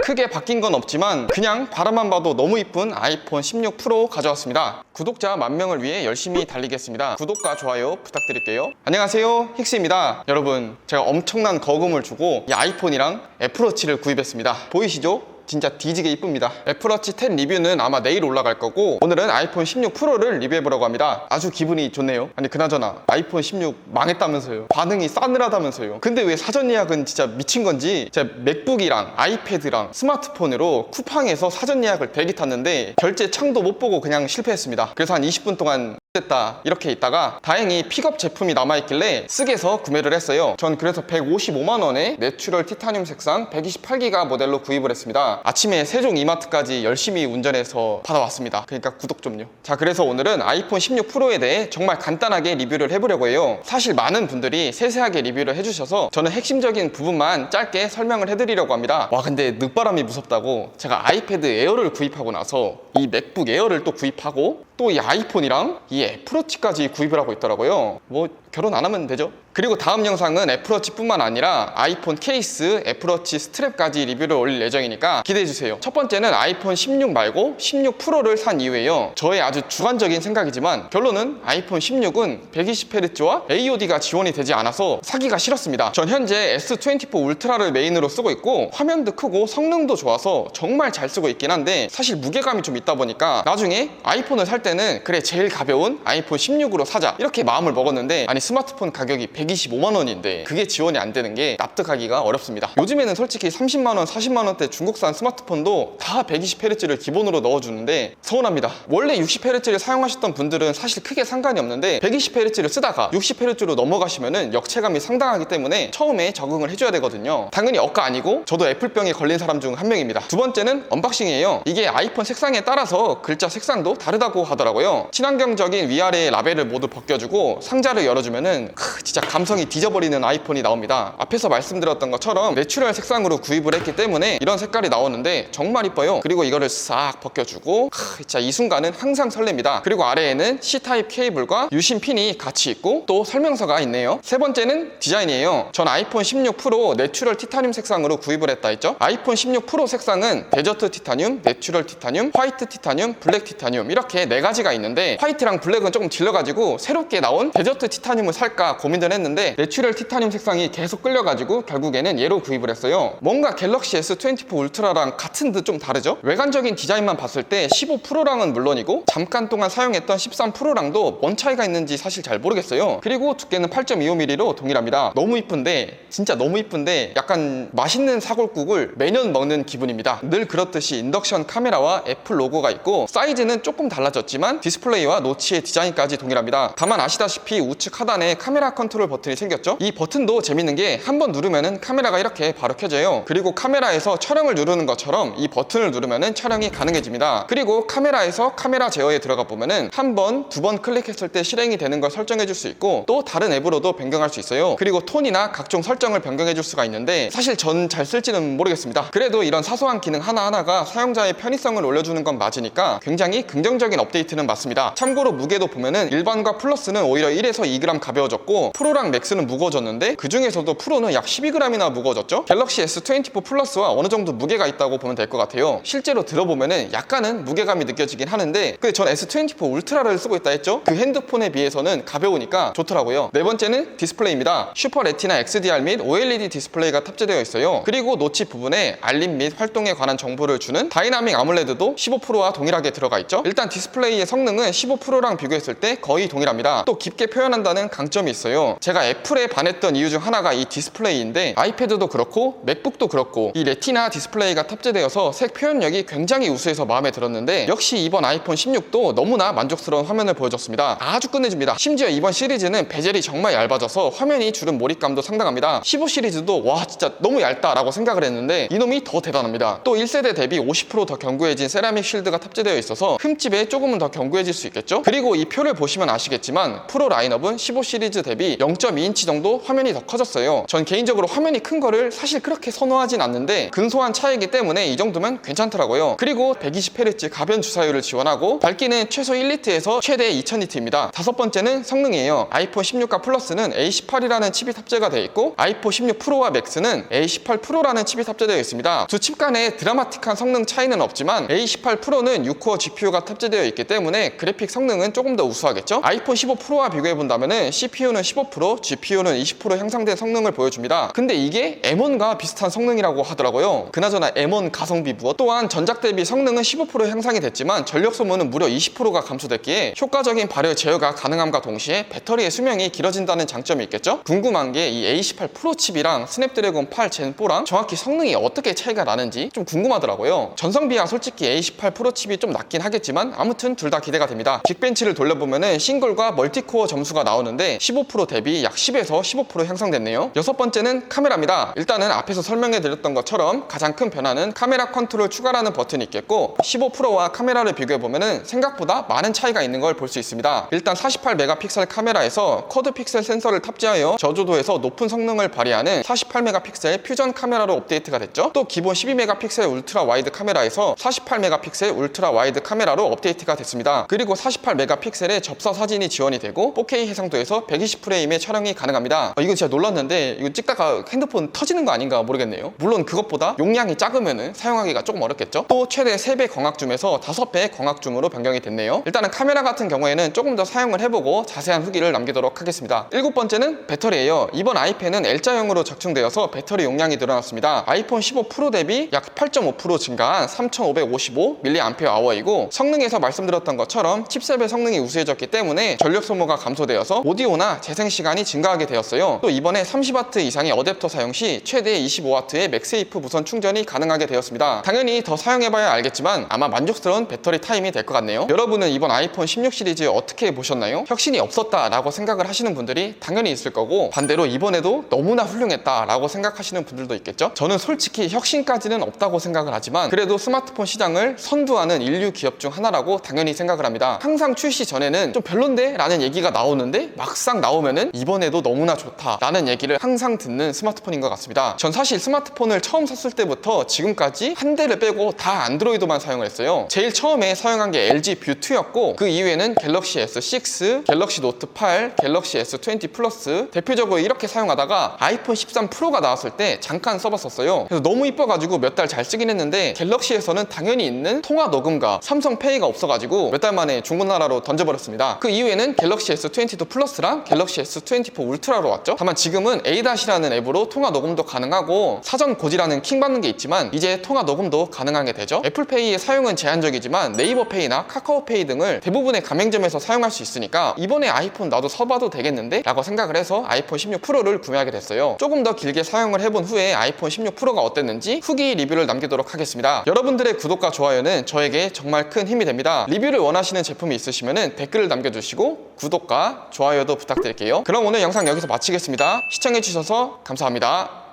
크게 바뀐 건 없지만 그냥 바라만 봐도 너무 이쁜 아이폰 16 프로 가져왔습니다. 구독자 10,000명을 위해 열심히 달리겠습니다. 구독과 좋아요 부탁드릴게요. 안녕하세요, 힉스입니다. 여러분, 제가 엄청난 거금을 주고 이 아이폰이랑 애플워치를 구입했습니다. 보이시죠? 진짜 뒤지게 이쁩니다. 애플워치 10 리뷰는 아마 내일 올라갈 거고, 오늘은 아이폰 16 프로를 리뷰해보려고 합니다. 아주 기분이 좋네요. 아니 그나저나 아이폰 16 망했다면서요. 반응이 싸늘하다면서요. 근데 왜 사전 예약은 진짜 미친 건지, 제가 맥북이랑 아이패드랑 스마트폰으로 쿠팡에서 사전 예약을 대기 탔는데 결제 창도 못 보고 그냥 실패했습니다. 그래서 한 20분 동안 됐다 이렇게 있다가 다행히 픽업 제품이 남아있길래 쓰게서 구매를 했어요. 전 그래서 155만 원에 내추럴 티타늄 색상 128기가 모델로 구입을 했습니다. 아침에 세종 이마트까지 열심히 운전해서 받아왔습니다. 그러니까 구독 좀요. 자, 그래서 오늘은 아이폰 16 프로에 대해 정말 간단하게 리뷰를 해보려고 해요. 사실 많은 분들이 세세하게 리뷰를 해주셔서 저는 핵심적인 부분만 짧게 설명을 해드리려고 합니다. 와, 근데 늦바람이 무섭다고 제가 아이패드 에어를 구입하고 나서 이 맥북 에어를 또 구입하고 또 이 아이폰이랑 이 애플워치까지 구입을 하고 있더라고요. 뭐 결혼 안 하면 되죠. 그리고 다음 영상은 애플워치 뿐만 아니라 아이폰 케이스, 애플워치 스트랩까지 리뷰를 올릴 예정이니까 기대해주세요. 첫 번째는 아이폰 16 말고 16 프로를 산 이유예요. 저의 아주 주관적인 생각이지만 결론은 아이폰 16은 120Hz와 AOD가 지원이 되지 않아서 사기가 싫었습니다. 전 현재 S24 울트라를 메인으로 쓰고 있고 화면도 크고 성능도 좋아서 정말 잘 쓰고 있긴 한데, 사실 무게감이 좀 있다 보니까 나중에 아이폰을 살 때는 그래 제일 가벼운 아이폰 16으로 사자 이렇게 마음을 먹었는데, 아니 스마트폰 가격이 125만 원인데 그게 지원이 안 되는 게 납득하기가 어렵습니다. 요즘에는 솔직히 30만 원, 40만 원대 중국산 스마트폰도 다 120Hz를 기본으로 넣어주는데 서운합니다. 원래 60Hz를 사용하셨던 분들은 사실 크게 상관이 없는데 120Hz를 쓰다가 60Hz로 넘어가시면은 역체감이 상당하기 때문에 처음에 적응을 해줘야 되거든요. 당연히 억까 아니고 저도 애플병에 걸린 사람 중 한 명입니다. 두 번째는 언박싱이에요. 이게 아이폰 색상에 따라서 글자 색상도 다르다고 하더라고요. 친환경적인 위아래 라벨을 모두 벗겨주고 상자를 열어주면은 진짜 감성이 뒤져버리는 아이폰이 나옵니다. 앞에서 말씀드렸던 것처럼 내추럴 색상으로 구입을 했기 때문에 이런 색깔이 나오는데 정말 이뻐요. 그리고 이거를 싹 벗겨주고 진짜 이 순간은 항상 설렙니다. 그리고 아래에는 C타입 케이블과 유심 핀이 같이 있고 또 설명서가 있네요. 세 번째는 디자인이에요. 전 아이폰 16 프로 내추럴 티타늄 색상으로 구입을 했다 했죠. 아이폰 16 프로 색상은 데저트 티타늄, 내추럴 티타늄, 화이트 티타늄, 블랙 티타늄 이렇게 4가지가 있는데, 화이트랑 블랙은 조금 질려가지고 새롭게 나온 데저트 티타늄을 살까 고민을 했는데 내추럴 티타늄 색상이 계속 끌려가지고 결국에는 얘로 구입을 했어요. 뭔가 갤럭시 S24 울트라랑 같은 듯 좀 다르죠? 외관적인 디자인만 봤을 때 15 프로랑은 물론이고 잠깐 동안 사용했던 13 프로랑도 뭔 차이가 있는지 사실 잘 모르겠어요. 그리고 두께는 8.25mm로 동일합니다. 너무 이쁜데, 진짜 너무 이쁜데 약간 맛있는 사골국을 매년 먹는 기분입니다. 늘 그렇듯이 인덕션 카메라와 애플 로고가 있고 사이즈는 조금 달라졌지만 디스플레이와 노치의 디자인까지 동일합니다. 다만 아시다시피 우측 하단에 카메라 컨트롤 버튼이 생겼죠? 이 버튼도 재밌는 게 한번 누르면은 카메라가 이렇게 바로 켜져요. 그리고 카메라에서 촬영을 누르는 것처럼 이 버튼을 누르면은 촬영이 가능해집니다. 그리고 카메라에서 카메라 제어에 들어가 보면은 한 번, 두 번 클릭했을 때 실행이 되는 걸 설정해 줄 수 있고 또 다른 앱으로도 변경할 수 있어요. 그리고 톤이나 각종 설정을 변경해 줄 수가 있는데 사실 전 잘 쓸지는 모르겠습니다. 그래도 이런 사소한 기능 하나하나가 사용자의 편의성을 올려주는 건 맞으니까 굉장히 긍정적인 업데이트는 맞습니다. 참고로 무게도 보면은 일반과 플러스는 오히려 1에서 2g 가벼워졌고 프로랑 맥스는 무거워졌는데 그 중에서도 프로는 약 12g이나 무거워졌죠? 갤럭시 S24 플러스와 어느 정도 무게가 있다고 보면 될 것 같아요. 실제로 들어보면은 약간은 무게감이 느껴지긴 하는데, 근데 전 S24 울트라를 쓰고 있다 했죠? 그 핸드폰에 비해서는 가벼우니까 좋더라고요. 네 번째는 디스플레이입니다. 슈퍼 레티나 XDR 및 OLED 디스플레이가 탑재되어 있어요. 그리고 노치 부분에 알림 및 활동에 관한 정보를 주는 다이나믹 아몰레드도 15 프로와 동일하게 들어가 있죠. 일단 디스플레이의 성능은 15 프로랑 비교했을 때 거의 동일합니다. 또 깊게 표현한다는 강점이 있어요. 제가 애플에 반했던 이유 중 하나가 이 디스플레이인데, 아이패드도 그렇고 맥북도 그렇고 이 레티나 디스플레이가 탑재되어서 색 표현력이 굉장히 우수해서 마음에 들었는데, 역시 이번 아이폰 16도 너무나 만족스러운 화면을 보여줬습니다. 아주 끝내줍니다. 심지어 이번 시리즈는 베젤이 정말 얇아져서 화면이 주름 몰입감도 상당합니다. 15 시리즈도 와 진짜 너무 얇다라고 생각을 했는데 이놈이 더 대단합니다. 또 1세대 대비 50% 더 견고해진 세라믹 쉴드가 탑재되어 있어서 흠집에 조금은 더 견고해질 수 있겠죠? 그리고 이 표를 보시면 아시겠지만 프로 라인업은 15 15 시리즈 대비 0.2인치 정도 화면이 더 커졌어요. 전 개인적으로 화면이 큰 거를 사실 그렇게 선호하진 않는데 근소한 차이기 때문에 이 정도면 괜찮더라고요. 그리고 120Hz 가변 주사율을 지원하고 밝기는 최소 1니트에서 최대 2000니트입니다. 다섯 번째는 성능이에요. 아이폰 16과 플러스는 A18이라는 칩이 탑재가 되어 있고 아이폰 16 프로와 맥스는 A18 프로라는 칩이 탑재되어 있습니다. 두 칩 간에 드라마틱한 성능 차이는 없지만 A18 프로는 6코어 GPU가 탑재되어 있기 때문에 그래픽 성능은 조금 더 우수하겠죠? 아이폰 15 프로와 비교해본다면 CPU는 15%, GPU는 20% 향상된 성능을 보여줍니다. 근데 이게 M1과 비슷한 성능이라고 하더라고요. 그나저나 M1 가성비 무엇? 또한 전작 대비 성능은 15% 향상이 됐지만 전력 소모는 무려 20%가 감소됐기에 효과적인 발열 제어가 가능함과 동시에 배터리의 수명이 길어진다는 장점이 있겠죠? 궁금한 게 이 A18 프로 칩이랑 스냅드래곤 8 젠 4랑 정확히 성능이 어떻게 차이가 나는지 좀 궁금하더라고요. 전성비야 솔직히 A18 프로 칩이 좀 낮긴 하겠지만 아무튼 둘 다 기대가 됩니다. 빅벤치를 돌려보면은 싱글과 멀티코어 점수가 나오는데 15% 대비 약 10에서 15% 향상됐네요. 여섯 번째는 카메라입니다. 일단은 앞에서 설명해드렸던 것처럼 가장 큰 변화는 카메라 컨트롤 추가라는 버튼이 있겠고 15 프로와 카메라를 비교해보면은 생각보다 많은 차이가 있는 걸 볼 수 있습니다. 일단 48메가픽셀 카메라에서 쿼드 픽셀 센서를 탑재하여 저조도에서 높은 성능을 발휘하는 48메가픽셀 퓨전 카메라로 업데이트가 됐죠. 또 기본 12메가픽셀 울트라 와이드 카메라에서 48메가픽셀 울트라 와이드 카메라로 업데이트가 됐습니다. 그리고 48메가픽셀의 접사 사진이 지원이 되고 4K 해상도에서 120프레임의 촬영이 가능합니다. 이거 진짜 놀랐는데 이거 찍다가 핸드폰 터지는 거 아닌가 모르겠네요. 물론 그것보다 용량이 작으면 사용하기가 조금 어렵겠죠. 또 최대 3배 광학줌에서 5배 광학줌으로 변경이 됐네요. 일단은 카메라 같은 경우에는 조금 더 사용을 해보고 자세한 후기를 남기도록 하겠습니다. 일곱 번째는 배터리예요. 이번 아이펜은 L자형으로 적층되어서 배터리 용량이 늘어났습니다. 아이폰 15 프로 대비 약 8.5% 증가한 3555mAh이고 성능에서 말씀드렸던 것처럼 칩셋의 성능이 우수해졌기 때문에 전력 소모가 감소되어서 오디오나 재생 시간이 증가하게 되었어요. 또 이번에 30W 이상의 어댑터 사용 시 최대 25W의 맥세이프 무선 충전이 가능하게 되었습니다. 당연히 더 사용해봐야 알겠지만 아마 만족스러운 배터리 타임이 될 것 같네요. 여러분은 이번 아이폰 16 시리즈 어떻게 보셨나요? 혁신이 없었다라고 생각을 하시는 분들이 당연히 있을 거고 반대로 이번에도 너무나 훌륭했다라고 생각하시는 분들도 있겠죠? 저는 솔직히 혁신까지는 없다고 생각을 하지만 그래도 스마트폰 시장을 선두하는 인류 기업 중 하나라고 당연히 생각을 합니다. 항상 출시 전에는 좀 별론데? 라는 얘기가 나오는데 막상 나오면은 이번에도 너무나 좋다 라는 얘기를 항상 듣는 스마트폰인 것 같습니다. 전 사실 스마트폰을 처음 샀을 때부터 지금까지 한 대를 빼고 다 안드로이드만 사용을 했어요. 제일 처음에 사용한 게 LG 뷰2였고 그 이후에는 갤럭시 S6, 갤럭시 노트 8, 갤럭시 S20 플러스 대표적으로 이렇게 사용하다가 아이폰 13 프로가 나왔을 때 잠깐 써봤었어요. 그래서 너무 이뻐가지고 몇 달 잘 쓰긴 했는데 갤럭시에서는 당연히 있는 통화 녹음과 삼성페이가 없어가지고 몇 달 만에 중고나라로 던져버렸습니다. 그 이후에는 갤럭시 S22 플러스랑 갤럭시 S24 울트라로 왔죠. 다만 지금은 A-라는 앱으로 통화 녹음도 가능하고 사전 고지라는 킹 받는 게 있지만 이제 통화 녹음도 가능하게 되죠. 애플페이의 사용은 제한적이지만 네이버페이나 카카오페이 등을 대부분의 가맹점에서 사용할 수 있으니까 이번에 아이폰 나도 써봐도 되겠는데? 라고 생각을 해서 아이폰 16 프로를 구매하게 됐어요. 조금 더 길게 사용을 해본 후에 아이폰 16 프로가 어땠는지 후기 리뷰를 남기도록 하겠습니다. 여러분들의 구독과 좋아요는 저에게 정말 큰 힘이 됩니다. 리뷰를 원하시는 제품이 있으시면 댓글을 남겨주시고 구독과 좋아요도 부탁드릴게요. 그럼 오늘 영상 여기서 마치겠습니다. 시청해주셔서 감사합니다.